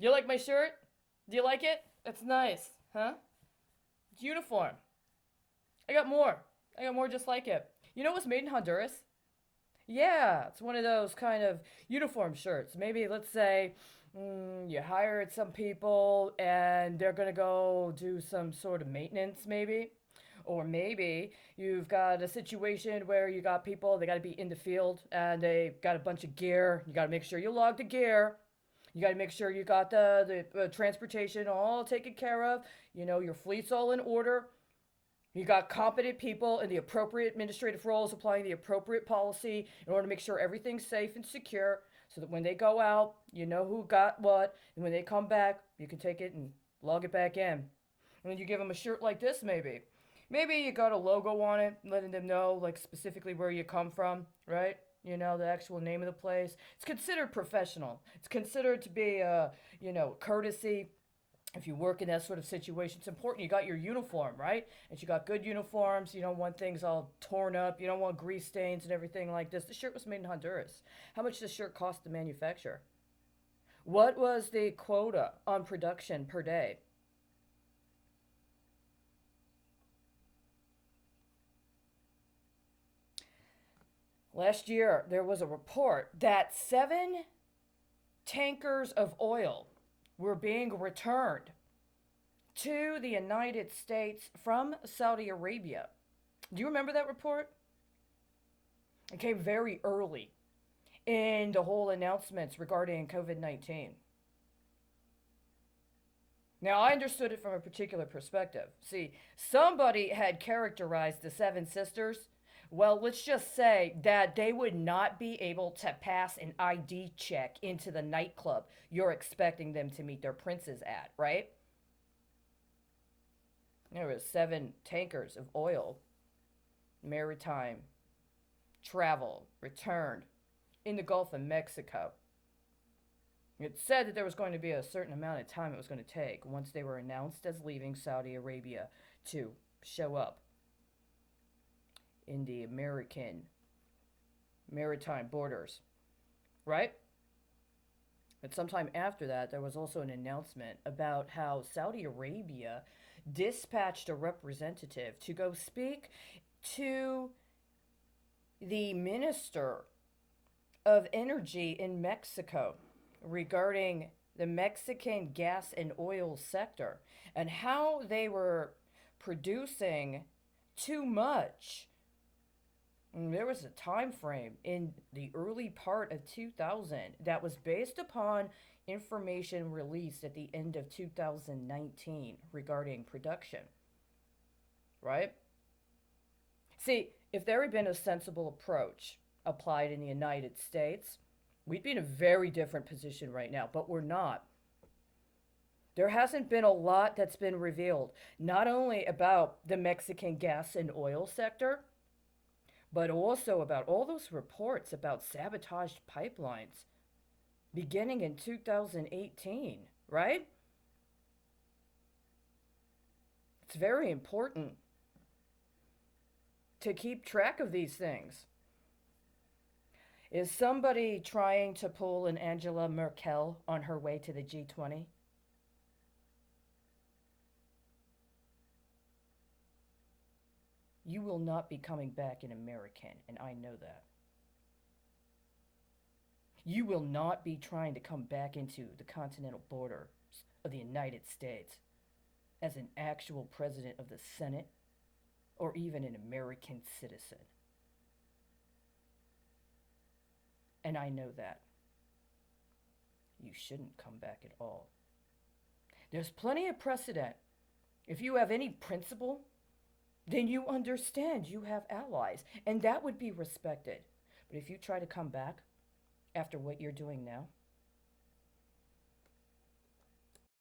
You like my shirt? Do you like it? It's nice, huh? It's uniform. I got more. I got more just like it. You know what's made in Honduras? Yeah, it's one of those kind of uniform shirts. Maybe, let's say, you hired some people and they're going to go do some sort of maintenance, maybe. Or maybe you've got a situation where you got people, they got to be in the field and they got a bunch of gear. You got to make sure you log the gear. You got to make sure you got the transportation all taken care of. You know, your fleet's all in order. You got competent people in the appropriate administrative roles applying the appropriate policy in order to make sure everything's safe and secure so that when they go out, you know who got what, and when they come back, you can take it and log it back in. And then you give them a shirt like this, maybe. Maybe you got a logo on it, letting them know, like, specifically where you come from, right? You know, the actual name of the place. It's considered professional. It's considered to be, courtesy if you work in that sort of situation. It's important you got your uniform, right? And you got good uniforms. You don't want things all torn up. You don't want grease stains and everything like this. The shirt was made in Honduras. How much does the shirt cost to manufacture? What was the quota on production per day? Last year, there was a report that 7 tankers of oil were being returned to the United States from Saudi Arabia. Do you remember that report? It came very early in the whole announcements regarding COVID 19. Now, I understood it from a particular perspective. See, somebody had characterized the Seven Sisters. Well, let's just say that they would not be able to pass an ID check into the nightclub you're expecting them to meet their princes at, right? There was 7 tankers of oil, maritime travel, returned in the Gulf of Mexico. It said that there was going to be a certain amount of time it was going to take once they were announced as leaving Saudi Arabia to show up in the American maritime borders, right? But sometime after that, there was also an announcement about how Saudi Arabia dispatched a representative to go speak to the Minister of Energy in Mexico regarding the Mexican gas and oil sector and how they were producing too much. And there was a time frame in the early part of 2000 that was based upon information released at the end of 2019 regarding production, right? See, if there had been a sensible approach applied in the United States, we'd be in a very different position right now, but we're not. There hasn't been a lot that's been revealed, not only about the Mexican gas and oil sector, but also about all those reports about sabotaged pipelines beginning in 2018, right? It's very important to keep track of these things. Is somebody trying to pull an Angela Merkel on her way to the G20? You will not be coming back an American, and I know that. You will not be trying to come back into the continental borders of the United States as an actual president of the Senate or even an American citizen. And I know that. You shouldn't come back at all. There's plenty of precedent. If you have any principle, then you understand you have allies, and that would be respected. But if you try to come back after what you're doing now,